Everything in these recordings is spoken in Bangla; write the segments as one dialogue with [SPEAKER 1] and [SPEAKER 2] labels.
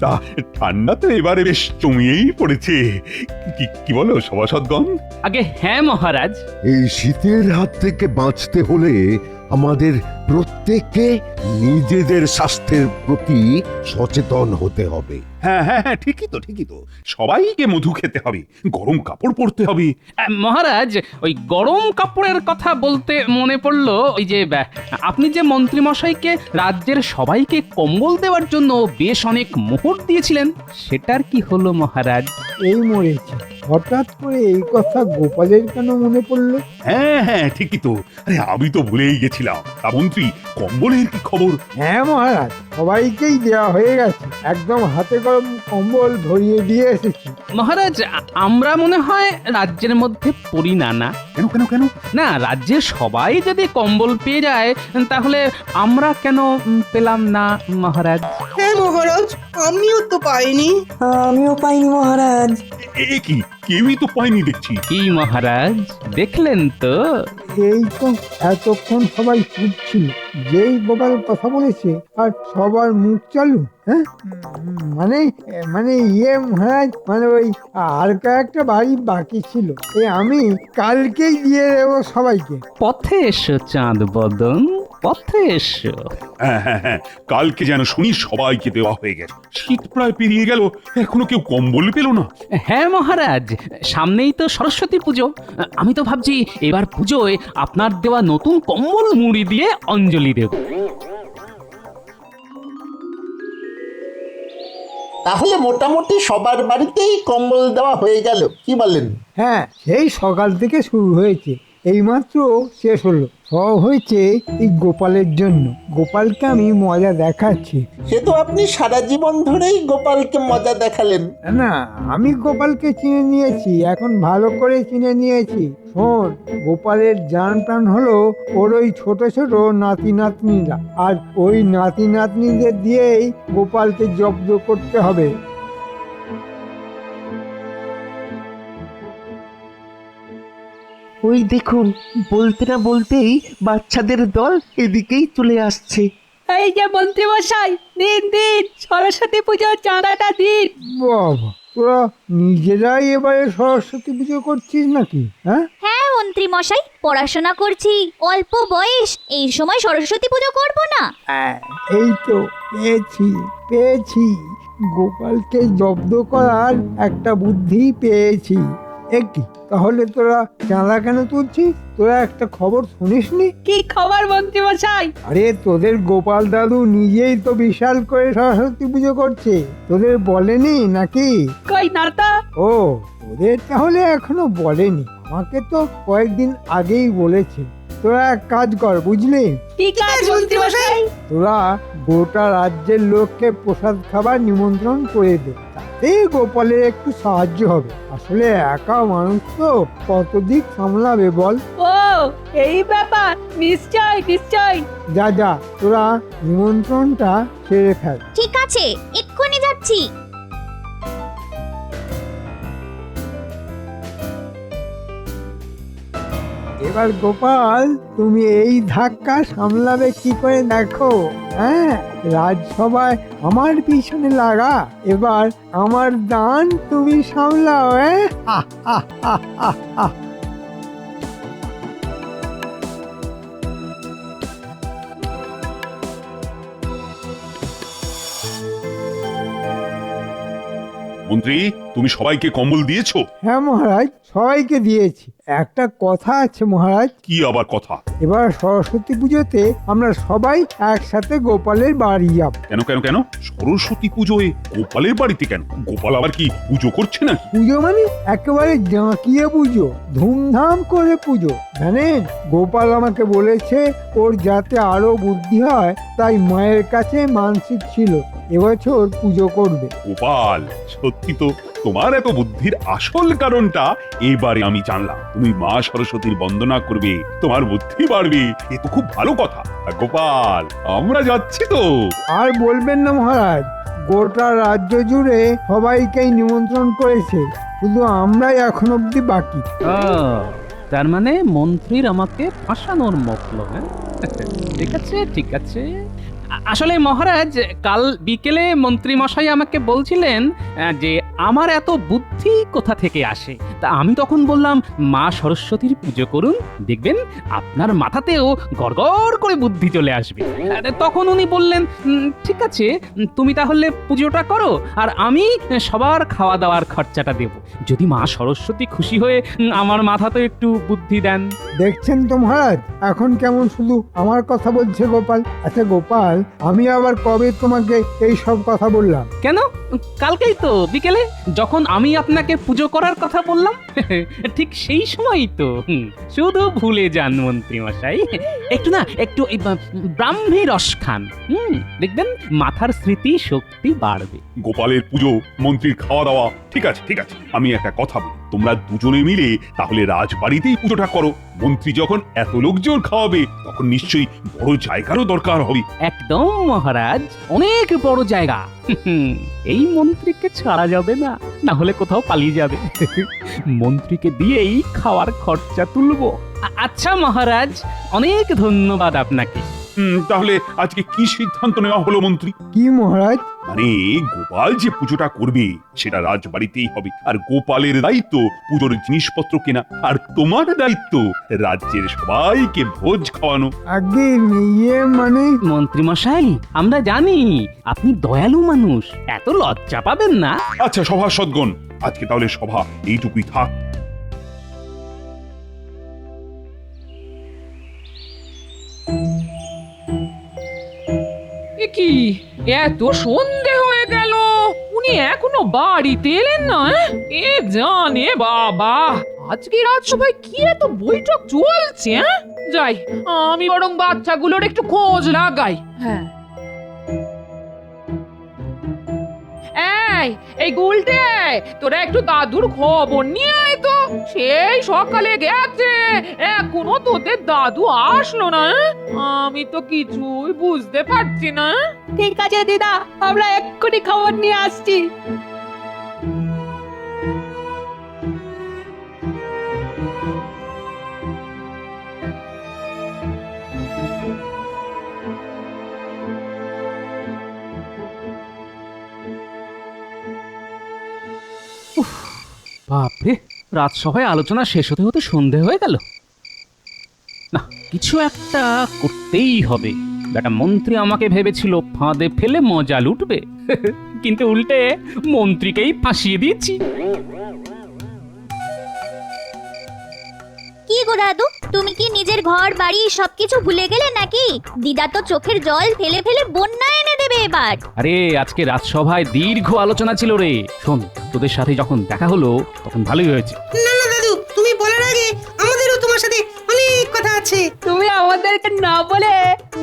[SPEAKER 1] তা ঠান্ডা তো এবারে বেশ জমিয়েই পড়েছে। কি বলো সভাসদগণ?
[SPEAKER 2] আগে হ্যাঁ মহারাজ।
[SPEAKER 3] এই শীতের হাত থেকে বাঁচতে হলে আমাদের প্রত্যেককে নিজেদের স্বাস্থ্যের প্রতি সচেতন হতে হবে।
[SPEAKER 1] হ্যাঁ হ্যাঁ হ্যাঁ, ঠিকই তো। সবাইকে মধু খেতে হবে, গরম কাপড় পরতে হবে।
[SPEAKER 2] মহারাজ, ওই গরম কাপড়ের কথা বলতে মনে পড়লো, ওই যে আপনি যে মন্ত্রী মশাইকে রাজ্যের সবাইকে কম্বল দেওয়ার জন্য বেশ অনেক মোহর দিয়েছিলেন, সেটার কি হলো মহারাজ?
[SPEAKER 4] এই মরেছে। হঠাৎ করে এই কথা গোপালের কেন মনে পড়লো?
[SPEAKER 1] হ্যাঁ হ্যাঁ, ঠিকই তো। আরে আমি তো ভুলেই গেছিলাম। তা মন্ত্রী, কম্বলের কি খবর?
[SPEAKER 4] হ্যাঁ মহারাজ, সবাইকেই দেওয়া হয়ে গেছে। একদম হাতে গরম কম্বল ধরিয়ে দিয়ে এসেছি।
[SPEAKER 2] মহারাজ, আমরা মনে হয় রাজ্যের মধ্যে পড়ি না। না
[SPEAKER 1] কেন?
[SPEAKER 2] না, রাজ্যের সবাই যদি কম্বল পেয়ে যায়, তাহলে আমরা কেন পেলাম না মহারাজ?
[SPEAKER 5] হ্যাঁ মহারাজ, আমিও তো পাইনি।
[SPEAKER 6] আমিও পাইনি মহারাজ।
[SPEAKER 1] এ কি, কেউই তো পায়নি দেখছি।
[SPEAKER 2] কি মহারাজ, দেখলেন তো?
[SPEAKER 4] এই তো এতক্ষণ সবাই চুপ ছিল, যেই গোপাল কথা বলেছে আর সবার মুখ চালু। হ্যাঁ মানে মানে মহারাজ, মানে ওই আর কয়েকটা বাড়ি বাকি ছিল, আমি কালকেই দিয়ে দেবো সবাইকে।
[SPEAKER 2] পথে এসো চাঁদ বদন, পথে এসো।
[SPEAKER 1] হ্যাঁ হ্যাঁ হ্যাঁ, কালকে যেন শুনি সবাইকে দেওয়া হয়ে গেছে। শীত প্রায় পেরিয়ে গেল, এখনো কেউ কম্বল পেল না।
[SPEAKER 2] হ্যাঁ মহারাজ, সামনেই তো সরস্বতী পুজো। আমি তো ভাবছি এবার পুজোয় আপনার দেওয়া নতুন কম্বল মুড়ি দিয়ে অঞ্জলি দেব।
[SPEAKER 7] তাহলে মোটামুটি সবার বাড়িতেই কম্বল দেওয়া হয়ে গেল, কি বলেন?
[SPEAKER 4] হ্যাঁ, সেই সকাল থেকে শুরু হয়েছে, এইমাত্র শেষ হলো। সব হয়েছে এই গোপালের জন্য। গোপালকে আমি মজা দেখাচ্ছি।
[SPEAKER 7] সে তো আপনি সারা জীবন ধরেই গোপালকে মজা দেখালেন।
[SPEAKER 4] না, আমি গোপালকে চিনে নিয়েছি, এখন ভালো করে চিনে নিয়েছি। শোন, গোপালের জান প্রাণ হলো ওর ওই ছোট ছোট নাতি নাতনিরা, আর ওই নাতি নাতনিদের দিয়েই গোপালকে জব্দ করতে হবে।
[SPEAKER 8] ওই দেখুন, বলতে না বলতেই বাচ্চাদের দল এদিকেই চলে আসছে।
[SPEAKER 9] এই যে মন্ত্রী মশাই, দিন সরস্বতী পুজোর চাঁদাটা দিন।
[SPEAKER 4] বাবা, তোরা নিজেরাই এবারে সরস্বতী পুজো করছিস নাকি? হ্যাঁ
[SPEAKER 10] হ্যাঁ মন্ত্রী মশাই, পড়াশোনা করছি, অল্প বয়স, এই সময় সরস্বতী পুজো করব না?
[SPEAKER 4] এই তো পেয়েছি গোপালকে জব্দ করার একটা বুদ্ধি পেয়েছি। একই তাহলে তোরা চাঁদা কেন তুলছিস? তোরা একটা খবর শুনিসনি?
[SPEAKER 9] কি খবর মন্ত্রী মশাই?
[SPEAKER 4] আরে তোদের গোপাল দাদু নিজেই তো বিশাল করে সরস্বতী পুজো করছে, তোদের বলেনি নাকি?
[SPEAKER 9] কই না তো।
[SPEAKER 4] ও, তোদের তাহলে এখনো বলেনি, আমাকে তো কয়েকদিন আগেই বলেছে। তোরা এক কাজ কর, বুঝলি?
[SPEAKER 9] কি কাজ মন্ত্রী মশাই?
[SPEAKER 4] তোরা গোটা রাজ্যের লোককে প্রসাদ খাবার নিমন্ত্রণ করে দে, তাতে গোপালের একটু সাহায্য হবে। আসলে একা মানুষ তো, কত দিক সামলাবে বল?
[SPEAKER 9] ও, এই ব্যাপার। নিশ্চয়।
[SPEAKER 4] যা তোরা নিমন্ত্রণটা সেরে ফেল।
[SPEAKER 10] ঠিক আছে, এক্ষুনি যাচ্ছি।
[SPEAKER 4] এবার গোপাল, তুমি এই ধাক্কা সামলাবে কি করে দেখো। হ্যাঁ, রাজসভায় আমার পিছনে লাগা, এবার আমার দান তুমি সামলাও।
[SPEAKER 1] মন্ত্রী, তুমি সবাইকে কম্বল দিয়েছো?
[SPEAKER 4] হ্যাঁ মহারাজ, সবাইকে দিয়েছি। একটা কথা আছে মহারাজ,
[SPEAKER 1] কি আবার কথা?
[SPEAKER 4] এবার সরস্বতী পুজোতে আমরা সবাই একসাথে গোপালের বাড়ি যাব।
[SPEAKER 1] কেন? সরস্বতী পুজোয় গোপালের বাড়িতে কেন? গোপাল আবার কি পুজো করছে নাকি?
[SPEAKER 4] পুজো মানে একেবারে জাঁকিয়ে পুজো, ধুমধাম করে পুজো। জানেন, গোপাল আমাকে বলেছে ওর যাতে আরো বুদ্ধি হয়, তাই মায়ের কাছে মানসিক ছিল এবছর পুজো করবে।
[SPEAKER 1] গোপাল, সত্যি তো তোমার এত বুদ্ধির আসল কারণটা এবারে আমি জানলাম। তুমি মা সরস্বতীর বন্দনা করবে, তোমার বুদ্ধি বাড়বে, এ তো খুব ভালো কথা। আর গোপাল, আমরা যাচ্ছি তো।
[SPEAKER 4] আর বলবেন না মহারাজ, গোটা রাজ্য জুড়ে সবাইকেই নিমন্ত্রণ করেছে, শুধু আমরাই এখন অব্দি বাকি।
[SPEAKER 2] তার মানে মন্ত্রীর আমাকে ফাঁসানোর মতলব। ঠিক আছে ঠিক আছে। আসলে মহারাজ, কাল বিকেলে মন্ত্রী মশাই আমাকে বলছিলেন যে আমার এত বুদ্ধি কোথা থেকে আসে। তা আমি তখন বললাম, মা সরস্বতীর পুজো করুন, দেখবেন আপনার মাথাতেও গড়গড় করে বুদ্ধি চলে আসবে। তখন উনি বললেন, ঠিক আছে, তুমি তাহলে পুজোটা করো, আর আমি সবার খাওয়া দাওয়ার খরচাটা দেব, যদি মা সরস্বতী খুশি হয়ে আমার মাথাতে একটু বুদ্ধি দেন।
[SPEAKER 4] দেখছেন তো মহারাজ, এখন কেমন শুধু আমার কথা বলছে গোপাল। আচ্ছা গোপাল, আমি আবার কবে তোমাকে এই সব কথা বললাম?
[SPEAKER 2] কেন, কালকেই তো বিকেলে, যখন আমি আপনাকে পুজো করার কথা বললাম। ঠিক সেই সময়ই তো। শুধু ভুলে যান মন্ত্রী মশাই। একটু না, একটু ব্রাহ্মী রস খান, দেখবেন মাথার স্মৃতি শক্তি বাড়বে।
[SPEAKER 1] গোপালের পুজো, মন্ত্রীর খাওয়া দাওয়া, ঠিক আছে ঠিক আছে। আমি একটা কথা বলি, তোমরা দুজনে মিলে তাহলে রাজবাড়িতেই পুজোটা করো। মন্ত্রী যখন এত লোকজন খাওয়াবে, তখন নিশ্চয়ই বড় জায়গারও দরকার হবে।
[SPEAKER 2] একদম মহারাজ, অনেক বড় জায়গা। এই মন্ত্রীকে ছাড়া যাবে না, না হলে কোথাও পালিয়ে যাবে। মন্ত্রীকে দিয়েই খাওয়ার খরচা তুলবো। আচ্ছা মহারাজ, অনেক ধন্যবাদ আপনাকে।
[SPEAKER 1] তাহলে আজকে কি সিদ্ধান্ত নেওয়া হলো মন্ত্রী?
[SPEAKER 4] কি মহারাজ?
[SPEAKER 1] মানে গোপাল যে পুজোটা করবে সেটা রাজবাড়িতেই হবে, আর গোপালের দায়িত্ব পুজোর জিনিসপত্র কেনা, আর তোমার দায়িত্ব রাজ্যের সবাইকে ভোজ খাওয়ানো।
[SPEAKER 4] একদিন মানে
[SPEAKER 2] মন্ত্রী মশাই, আমরা জানি আপনি দয়ালু মানুষ, এত লজ্জা পাবেন না।
[SPEAKER 1] আচ্ছা সভাসদগণ, আজকে তাহলে সভা এইটুকুই থাক।
[SPEAKER 9] কি এত সন্ধে হয়ে গেল, উনি এখনো বাড়িতে এলেন না? এ জানে বাবা, আজকে রাজসভায় কি এত বৈঠক চলছে? যাই, আমি বরং বাচ্চাগুলোর একটু খোঁজ লাগাই। হ্যাঁ, এই গুলটে, তোরা একটু দাদুর খবর নিয়ে আয় তো। সেই সকালে গেছে, এখনো তোদের দাদু আসলো না। আমি তো কিছুই বুঝতে পারছি না।
[SPEAKER 6] ঠিক আছে দিদা, আমরা এক্ষুনি খবর নিয়ে আসছি।
[SPEAKER 2] বাপরে, রাজসভায় আলোচনা শেষ হতে হতে সন্ধে হয়ে গেল। না, কিছু একটা করতেই হবে। বেটা মন্ত্রী আমাকে ভেবেছিল ফাঁদে ফেলে মজা লুটবে, কিন্তু উল্টে মন্ত্রীকেই ফাঁসিয়ে দিয়েছি।
[SPEAKER 10] কি গো দাদু, তুমি কি নিজের ঘর বাড়ি সবকিছু ভুলে গেলে নাকি? দিদা তো চোখের জল ফেলে ফেলে বন্যা এনে দেবে এবার।
[SPEAKER 2] আরে আজকে রাজসভায় দীর্ঘ আলোচনা ছিল রে। শোন, তোদের সাথে যখন দেখা হলো তখন ভালোই হয়েছে।
[SPEAKER 5] না না দাদু, তুমি বলার আগে আমাদেরও তোমার সাথে অনেক কথা আছে।
[SPEAKER 6] তুমি আমাদেরকে না বলে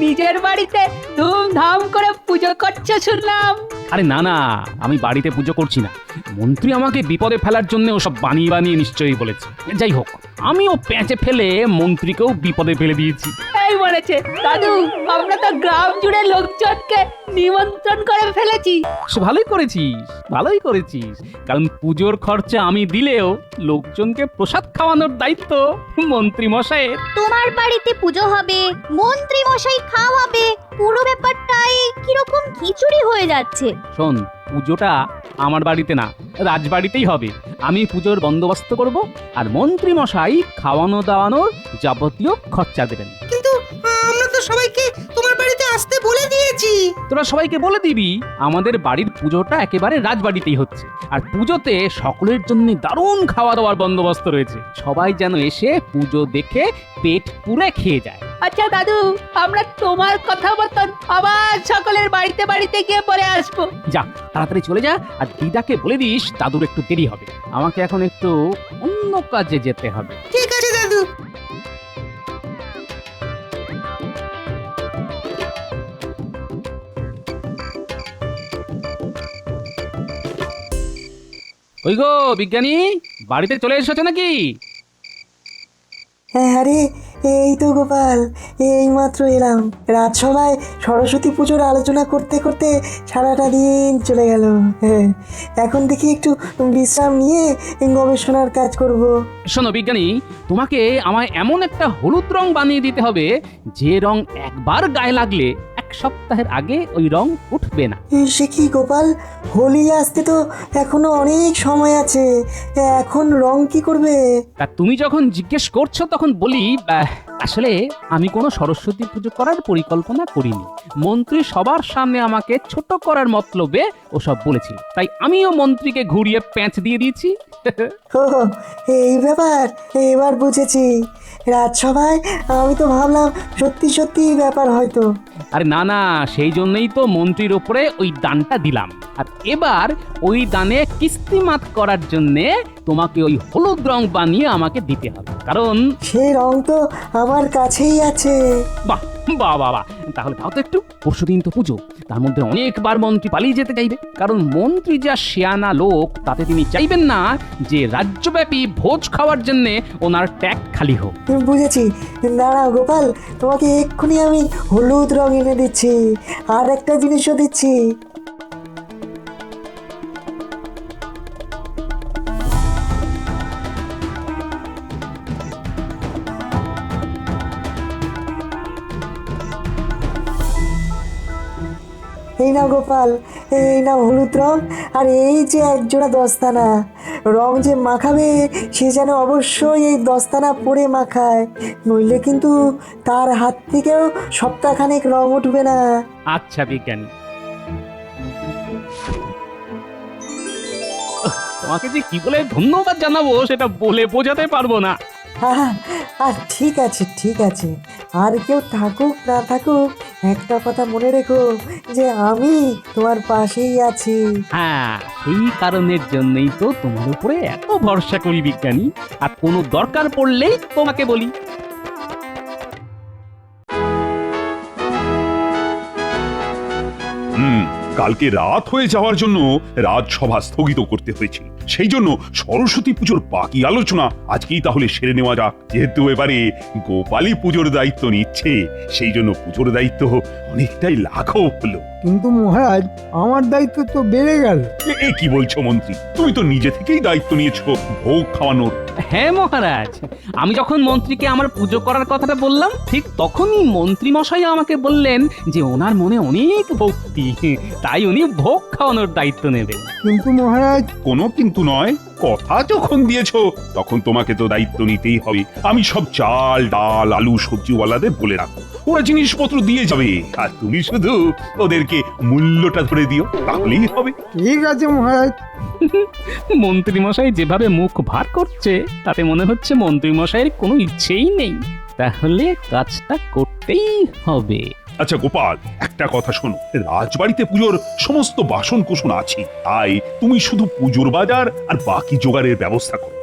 [SPEAKER 6] নিজের বাড়িতে ধুমধাম করে পুজো করছো শুনলাম।
[SPEAKER 2] আরে না না, আমি বাড়িতে পুজো করছি না। মন্ত্রী আমাকে বিপদে ফেলার জন্য ওসব বানিয়ে বানিয়ে নিশ্চয়ই বলেছে। যাই হোক, আমিও প্যাঁচে ফেলে মন্ত্রীকেও বিপদে ফেলে দিয়েছি।
[SPEAKER 6] এই বলেছে দাদু, আমরা তো গ্রাম জুড়ে লোকজনকে নিমন্ত্রণ করে ফেলেছি।
[SPEAKER 2] সে ভালোই করেছিস, ভালোই করেছিস, কারণ পুজোর খরচা আমি দিলেও লোকজনকে প্রসাদ খাওয়ানোর দায়িত্ব মন্ত্রী মশাইয়ের।
[SPEAKER 10] তোমার বাড়িতে পুজো হবে, মন্ত্রী মশাই খাওয়াবে, পুরো ব্যাপারটাই কিরকম খিচুড়ি হয়ে যাচ্ছে।
[SPEAKER 2] শোন, পুজোটা আমার বাড়িতে না, রাজবাড়িতেই হবে। আমি পুজোর বন্দোবস্ত করব, আর মন্ত্রী মশাই খাওয়ানো দাওয়ানোর যাবতীয় খরচা দেবেন।
[SPEAKER 5] কিন্তু আমরা তো সবাইকে তোমার বাড়িতে আসতে বলে দিয়েছি।
[SPEAKER 2] তোরা সবাইকে বলে দিবি আমাদের বাড়ির পুজোটা একেবারে রাজবাড়িতেই হচ্ছে, আর পুজোতে সকলের জন্য দারুণ খাওয়া দাওয়ার বন্দোবস্ত রয়েছে। সবাই যেন এসে পুজো দেখে পেট পুরে খেয়ে যায়।
[SPEAKER 6] আচ্ছা দাদু, আমরা তোমার কথা মতন আবার সকলের বাড়িতে বাড়িতে গিয়ে পরে আসবো।
[SPEAKER 2] যা, তাড়াতাড়ি চলে যা, আর দিদাকে বলে দিস দাদুর একটু দেরি হবে, আমাকে এখন একটু অন্য কাজে যেতে হবে।
[SPEAKER 5] ঠিক আছে দাদু।
[SPEAKER 2] ওই গো বিজ্ঞানী, বাড়িতে চলে এসেছো নাকি?
[SPEAKER 6] হ্যাঁ, আরে
[SPEAKER 11] এই তো গোপাল, এই মাত্র এলাম। রাজসভায় সরস্বতী পুজোর আলোচনা করতে করতে সারাটা দিন চলে গেল। হ্যাঁ, এখন দেখি একটু বিশ্রাম নিয়ে গবেষণার কাজ করব।
[SPEAKER 2] শোনো বিজ্ঞানী, তোমাকে আমায় এমন একটা হলুদ রং বানিয়ে দিতে হবে যে রং একবার গায়ে লাগলে 1 সপ্তাহের আগে ওই রং উঠবে না।
[SPEAKER 11] সে কি গোপাল, হোলি আসতে তো এখনো অনেক সময় আছে, এখন রং কি করবে?
[SPEAKER 2] তা তুমি যখন জিজ্ঞেস করছো তখন বলি, আসলে আমি কোনো সরস্বতী পুজো করার পরিকল্পনা করিনি। মন্ত্রী সবার সামনে আমাকে ছোট করার মতলবে ওসব বলেছিল, তাই আমিও মন্ত্রীকে ঘুরিয়ে প্যাঁচ দিয়ে দিয়েছি।
[SPEAKER 11] ও, এই ব্যাপার, এবার বুঝেছি। রাজসভায় আমি তো ভাবলাম সত্যি সত্যি ব্যাপার হয়তো।
[SPEAKER 2] আরে না না, সেই জন্যই তো মন্ত্রীর ওপরে ওই দানটা দিলাম। আর এবার ওই দানে কিস্তিমাত করার জন্যে তোমাকে ওই হলুদ রং বানিয়ে আমাকে দিতে হবে, কারণ
[SPEAKER 11] সেই রং তো আমার কাছেই আছে।
[SPEAKER 2] বাহ বাহ বাহ, তাহলে তাও তো একটু। পরশুদিন তো পুজো, তার মধ্যে অনেকবার মন্ত্রী পালিয়ে যেতে চাইবে, কারণ মন্ত্রী যা শিয়ানা লোক, তাতে তিনি চাইবেন না যে রাজ্যব্যাপী ভোজ খাওয়ার জন্যে ওনার ট্যাগ খালি হোক।
[SPEAKER 11] বুঝেছি, দাঁড়াও গোপাল, তোমাকে এক্ষুনি আমি হলুদ রং এনে দিচ্ছি, আর একটা জিনিসও দিচ্ছি। এই নাও গোপাল, এই নাও হলুদ রং, আর এই যে 1 জোড়া দস্তানা। রং যে মাখাবে সে যেন অবশ্যই এই দস্তানা পরে মাখায়, নইলে কিন্তু তার হাত থেকেও সপ্তাহখানেক রং উঠবে না।
[SPEAKER 2] আচ্ছা বিজ্ঞানী, তোমাকে যে কি বলে ধন্যবাদ জানাবো সেটা বলে বোঝাতে পারবো না।
[SPEAKER 11] আর ঠিক আছে, ঠিক আছে, আর কেউ থাকুক না থাকুক, একটা কথা মনে রেখো যে আমি তোমার পাশেই আছি।
[SPEAKER 2] হ্যাঁ, এই কারণের জন্যই তো তোমার উপরে এত ভরসা করি বিজ্ঞানী, আর কোনো দরকার পড়লেই তোমাকে বলি।
[SPEAKER 1] কালকে রাত হয়ে যাওয়ার জন্য রাজসভা স্থগিত করতে হয়েছিল, সেই জন্য সরস্বতী পুজোর বাকি আলোচনা আজকেই তাহলে সেরে নেওয়া যাক। যেহেতু এবারে গোপালই পুজোর দায়িত্ব নিচ্ছে, সেই জন্য পুজোর দায়িত্ব অনেকটাই লাঘব হলো।
[SPEAKER 4] কিন্তু মহারাজ, আমার দায়িত্ব তো বেড়ে গেল।
[SPEAKER 1] এ কি বলছো মন্ত্রী, তুমি তো নিজে থেকেই দায়িত্ব নিয়েছো ভোগ খাওয়ানোর।
[SPEAKER 2] হ্যাঁ মহারাজ, আমি যখন মন্ত্রীকে আমার পুজো করার কথাটা বললাম, ঠিক তখনই মন্ত্রী মশাই আমাকে বললেন যে ওনার মনে অনেক ভক্তি, তাই উনি ভোগ খাওয়ানোর দায়িত্ব নেবেন।
[SPEAKER 4] কিন্তু মহারাজ,
[SPEAKER 1] কোনো কিন্তু নয়, কথা যখন দিয়েছো তখন তোমাকে তো দায়িত্ব নিতেই হবে। আমি সব চাল ডাল আলু সবজিওয়ালাদের বলে রাখবো, ওরা জিনিসপত্র দিয়ে যাবে, আর তুমি শুধু ওদেরকে মূল্যটা ধরে দিও, তাহলেই হবে।
[SPEAKER 4] ঠিক আছে মহারাজ।
[SPEAKER 2] মন্ত্রী মশাই যেভাবে মুখ ভার করছে তাতে মনে হচ্ছে মন্ত্রী মশাইয়ের কোনো ইচ্ছেই নেই, তাহলে কাজটা করতেই হবে।
[SPEAKER 1] আচ্ছা গোপাল, একটা কথা শোনো, রাজবাড়িতে পুজোর সমস্ত বাসন কুসন আছে, তাই তুমি শুধু পুজোর বাজার আর বাকি জোগাড়ের ব্যবস্থা করো,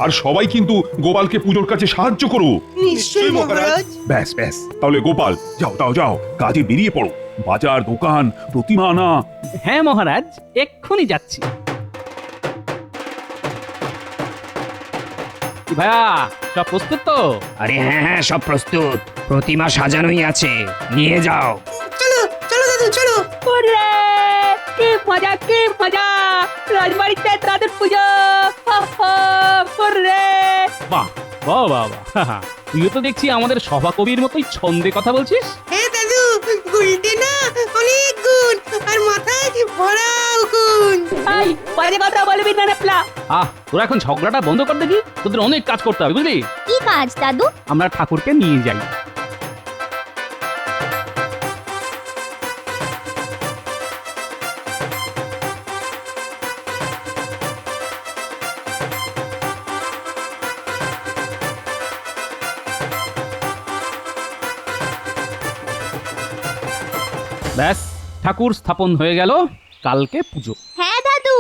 [SPEAKER 1] আর সবাই কিন্তু গোপালকে পুজোর কাছে সাহায্য করো।
[SPEAKER 5] নিশ্চয়ই মহারাজ।
[SPEAKER 1] ব্যাস ব্যাস, তাহলে গোপাল যাও কাজে বেরিয়ে পড়ো, বাজার দোকান প্রতিমা আনা।
[SPEAKER 2] হ্যাঁ মহারাজ, এক্ষুনি যাচ্ছি। ভাইয়া, সব প্রস্তুত তো?
[SPEAKER 12] আরে হ্যাঁ হ্যাঁ, সব প্রস্তুত, প্রতিমা সাজানোই আছে, নিয়ে যাও।
[SPEAKER 5] চলো চলো দাদু, চলো।
[SPEAKER 6] ওরে, কি মজা, কি মজা! রাজবাড়িতে তাদের পুজো! ওরে!
[SPEAKER 2] বাহ বাহ বাহ বাহ, তুইও তো দেখছি আমাদের সভাকবির মতোই ছন্দে কথা বলছিস।
[SPEAKER 5] হ্যাঁ দাদু, গুলটে না অনেক গুণ, আর মাথায় ভরা গুণ।
[SPEAKER 6] এই, বাজে কথা বলবি না রে প্লা।
[SPEAKER 2] তোরা এখন ঝগড়াটা বন্ধ কর দেখি, তোদের অনেক কাজ করতে হবে বুঝলি।
[SPEAKER 10] কি কাজ দাদু?
[SPEAKER 2] আমরা ঠাকুরকে নিয়ে যাই। ব্যাস, ঠাকুর স্থাপন হয়ে গেল, কালকে পুজো।
[SPEAKER 10] হ্যাঁ দাদু,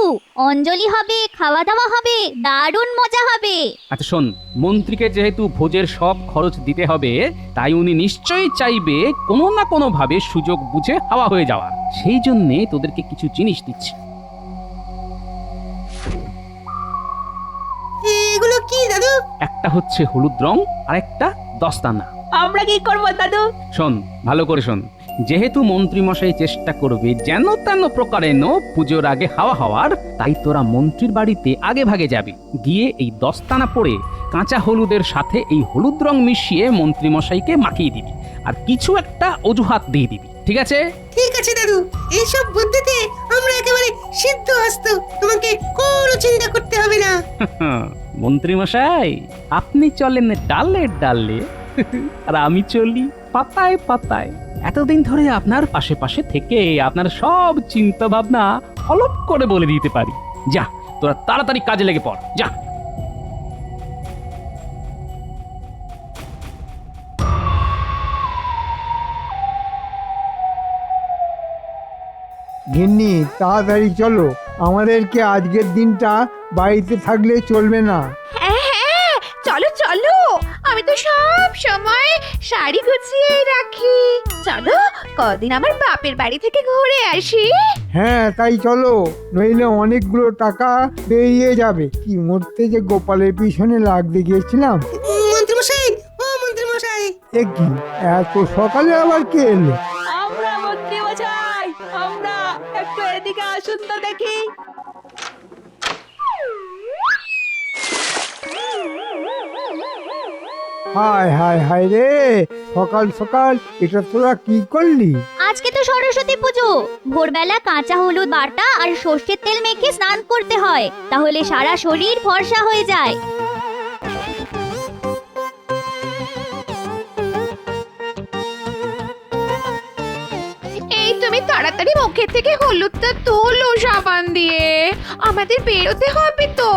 [SPEAKER 10] অঞ্জলি হবে, খাওয়া দাওয়া হবে, দারুণ মজা হবে।
[SPEAKER 2] আচ্ছা শোন, মন্ত্রীকে যেহেতু ভোজের সব খরচ দিতে হবে, তাই উনি নিশ্চয়ই চাইবে কোনো না কোনো ভাবে সুযোগ বুঝে হাওয়া হয়ে যাওয়া, সেই জন্যে তোদেরকে কিছু জিনিস দিচ্ছি।
[SPEAKER 5] এগুলো কি দাদু?
[SPEAKER 2] একটা হচ্ছে হলুদ রং, আর একটা দস্তানা।
[SPEAKER 6] আমরা কি করবো দাদু?
[SPEAKER 2] শোন, ভালো করে শোন। যেহেতু মন্ত্রীমশাই চেষ্টা করবে যেন তেন প্রকারে পুজোর আগে হাওয়া হওয়ার, তাই তোরা মন্ত্রীর বাড়িতে আগে ভাগে যাবি, গিয়ে এই দস্তানা পরে কাঁচা হলুদের সাথে এই হলুদ রং মিশিয়ে মন্ত্রীমশাইকে মাখিয়ে দিবি, আর কিছু একটা অজুহাত দিয়ে দিবি, ঠিক আছে?
[SPEAKER 5] ঠিক আছে দাদু, এইসব বুদ্ধিতে আমরা একেবারে সিদ্ধ হস্ত, তোমাকে কোনো চিন্তা করতে হবে না।
[SPEAKER 2] মন্ত্রীমশাই, আপনি চলেন ডালে ডালে, আর আমি চলি পাতায় পাতায়। এতদিন ধরে আপনার পাশে পাশে থেকে আপনার সব চিন্তা ভাবনা অলপ করে বলে দিতে পারি। যা, তোরা তাড়াতাড়ি কাজে লেগে পড়, যা।
[SPEAKER 4] গিন্নি, তাড়াতাড়ি চলো, আমাদেরকে আজকের দিনটা বাড়িতে থাকলে চলবে না।
[SPEAKER 10] হ্যাঁ হ্যাঁ, চলো চলো, আমি তো সব সময় শাড়ি গুছিয়ে রাখি। চলো, কদিন আমার বাপের বাড়ি থেকে ঘুরে আসি।
[SPEAKER 4] হ্যাঁ, তাই চলো, নইলে অনেকগুলো টাকা বেরিয়ে যাবে। কি মরতে যে গোপালের পিছনে লাগতে গিয়েছিলাম।
[SPEAKER 5] মন্ত্রীমশাই, ও মন্ত্রীমশাই,
[SPEAKER 4] এ কি, এত সকালে আবার কে এলো?
[SPEAKER 6] আমরা মন্ত্রী মশাই, আমরা, একটু এদিকে আসুন তো দেখি।
[SPEAKER 4] হায় হায় হায় রে, সকাল সকাল এটা তোরা কি করলি?
[SPEAKER 10] আজকে তো সরস্বতী পুজো, ভোরবেলা কাঁচা হলুদ বাটা আর সর্ষের তেল মেখে স্নান করতে হয়, তাহলে সারা শরীর ফর্সা হয়ে যায়।
[SPEAKER 9] এই তুমি তাড়াতাড়ি মুখের থেকে হলুদটা তোলো সাবান দিয়ে, আমাদের বেরোতে হবে তো।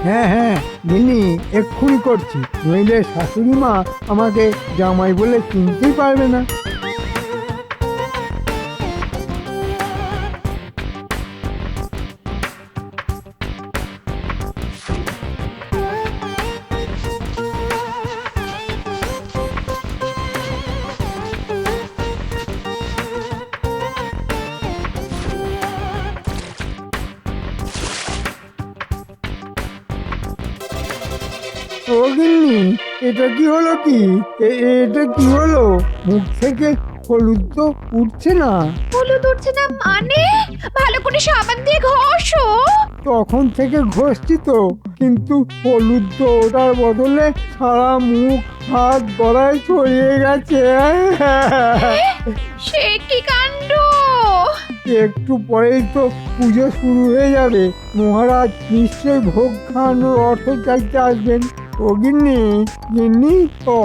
[SPEAKER 4] হ্যাঁ হ্যাঁ গিন্নি, এক্ষুনি করছি, নইলে শাশুড়ি মা আমাকে জামাই বলে চিনতেই পারবে না। ও গিন্নি, এটা কি হলো? কি এটা কি হলো? মুখ থেকে হলুদ তো উঠছে না।
[SPEAKER 9] হলুদ উঠছে না মানে? ভালো করে সাবান দিয়ে ঘষো।
[SPEAKER 4] তখন থেকে ঘষছি তো, কিন্তু হলুদ তো ওটার বদলে সারা মুখ, হাত, গলায় ছড়িয়ে গেছে।
[SPEAKER 9] সে কি কাণ্ড!
[SPEAKER 4] একটু পরেই তো পুজো শুরু হয়ে যাবে, মহারাজ নিশ্চয়ই ভোগ খাওয়ানোর অর্থ চাইতে আসবেন। ও গিন্নি, গিন্নি,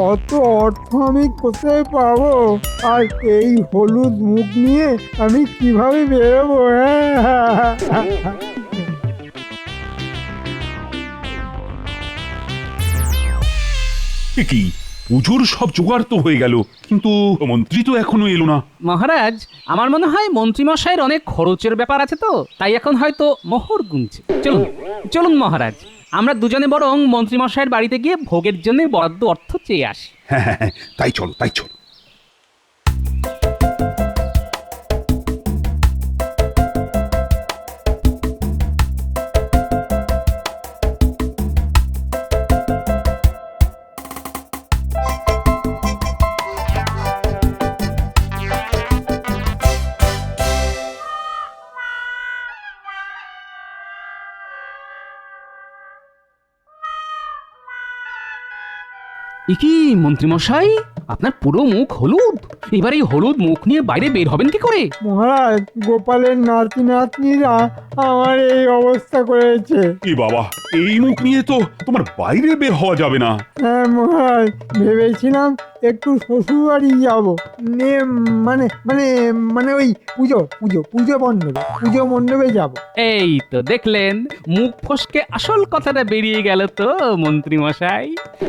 [SPEAKER 4] অত অর্থ আমি কোথায় পাবো? আর এই হলুদ মুখ নিয়ে আমি কিভাবে বেরোবো?
[SPEAKER 1] এ কি, পুজোর সব জোগাড় তো হয়ে গেল, কিন্তু মন্ত্রী তো এখনো এলো না।
[SPEAKER 2] মহারাজ, আমার মনে হয় মন্ত্রীমশাইয়ের অনেক খরচের ব্যাপার আছে তো, তাই এখন হয়তো মোহর গুনছে। চলুন চলুন মহারাজ, আমরা দুজনে বরং মন্ত্রীমশাইয়ের বাড়িতে গিয়ে ভোগের জন্য বরাদ্দ অর্থ চেয়ে আসি।
[SPEAKER 1] হ্যাঁ হ্যাঁ হ্যাঁ, তাই চলো তাই চলো।
[SPEAKER 2] এ কি মন্ত্রীমশাই, আপনার পুরো মুখ হলুদ, এবার এই হলুদ মুখ নিয়ে বাইরে বের হবেন কি করে?
[SPEAKER 4] মহারাজ, গোপালের নাতি নাতনিরা আমার এই অবস্থা করেছে।
[SPEAKER 1] এ বাবা, এই মুখ নিয়ে তো তোমার বাইরে বের হওয়া যাবে না।
[SPEAKER 4] হ্যাঁ মহারাজ, ভেবেছিলাম একটু শ্বশুর বাড়ি যাবো, মানে মানে মানে ওই পুজো মণ্ডপে যাব।
[SPEAKER 2] এই তো দেখলেন, মুখ ফসকে আসল কথাটা বেরিয়ে গেল তো মন্ত্রীমশাই।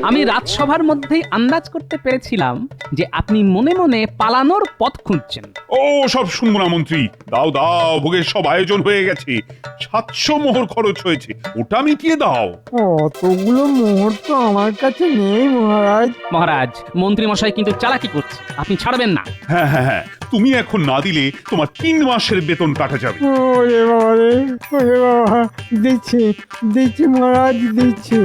[SPEAKER 2] আমি রাজসভার মধ্যেই আন্দাজ করতে পেরেছিলাম যে আপনি মনে মনে পালানোর পথ খুঁজছেন।
[SPEAKER 1] ও সব শুনবো না মন্ত্রী, দাও দাও, ভোগের সব আয়োজন হয়ে গেছে, 700 মোহর খরচ হয়েছে, ওটা মিটিয়ে দাও।
[SPEAKER 4] অতগুলো মোহর তো আমার কাছে নেই মহারাজ।
[SPEAKER 2] মহারাজ, মন্ত্রীমশাই কিন্তু চালাকি করছে, আপনি ছাড়বেন না।
[SPEAKER 1] হ্যাঁ হ্যাঁ হ্যাঁ, তুমি এখন না দিলে তোমার 3 মাসের বেতন কাটা যাবে।
[SPEAKER 4] ওরে বাবা রে, ওরে বাবা, দিচ্ছি মহারাজ, দিচ্ছি।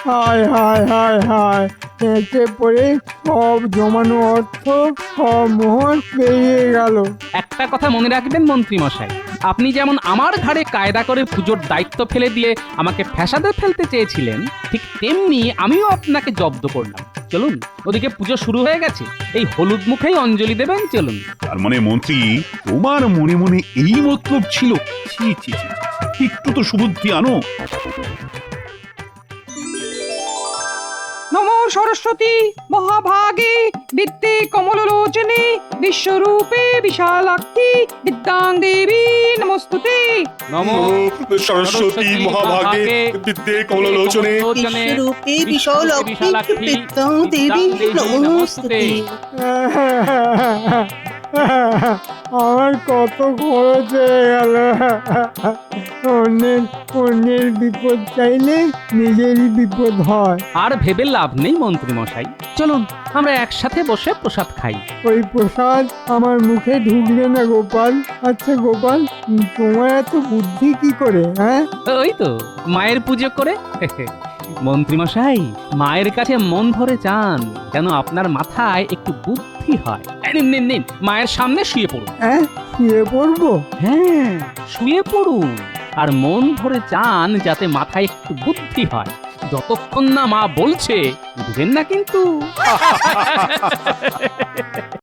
[SPEAKER 4] হায় হায় হায় হায় এতে পড়ে সব জমানো অর্থ সব মোহর বেরিয়ে গেল।
[SPEAKER 2] একটা কথা মনে রাখবেন মন্ত্রী মশাই, আপনি যেমন আমার ঘাড়ে কায়দা করে পুজোর দায়িত্ব ফেলে দিয়ে আমাকে ফ্যাসাদে ফেলতে চেয়েছিলেন, ঠিক তেমনি আমিও আপনাকে জব্দ করলাম। চলুন, ওদিকে পুজো শুরু হয়ে গেছে, এই হলুদ মুখেই অঞ্জলি দেবেন, চলুন।
[SPEAKER 1] তার মানে মন্ত্রী, তোমার মনে মনে এই মতলব ছিল? ছি ছি ছি, একটু তো সুবুদ্ধি আনো।
[SPEAKER 9] নমো সরস্বতী মহাভাগে বিদ্যে কমললোচনে বিশ্বরূপে বিশালাক্ষী বিদ্যাং দেবী নমস্তুতে।
[SPEAKER 2] নমো
[SPEAKER 13] সরস্বতী মহাভাগে বিদ্যে কমললোচনে
[SPEAKER 5] বিশ্বরূপে বিশালাক্ষী বিদ্যাং দেবী নমস্তুতে।
[SPEAKER 4] আমার কত খরচ হয়ে গেল। অন্যের বিপদ চাইলে নিজেরই বিপদ হয়।
[SPEAKER 2] আর ভেবে লাভ নেই মন্ত্রী মশাই, চলুন আমরা একসাথে বসে প্রসাদ খাই।
[SPEAKER 4] ওই প্রসাদ আমার মুখে ঢুকবে না গোপাল। আচ্ছা গোপাল, তোমার এত বুদ্ধি কি করে? হ্যাঁ,
[SPEAKER 2] ওই তো মায়ের পুজো করে। মন্ত্রী মশাই, মায়ের কাছে মন ভরে চান যেন আপনার মাথায় একটু বুদ্ধি হয়। নিন নিন নিন, মায়ের সামনে শুয়ে পড়ুন।
[SPEAKER 4] হ্যাঁ, শুয়ে পড়বো?
[SPEAKER 2] হ্যাঁ, শুয়ে পড়ুন আর মন ভরে চান যাতে মাথায় একটু বুদ্ধি হয়। যতক্ষণ না মা বলছে বুঝবেন না কিন্তু।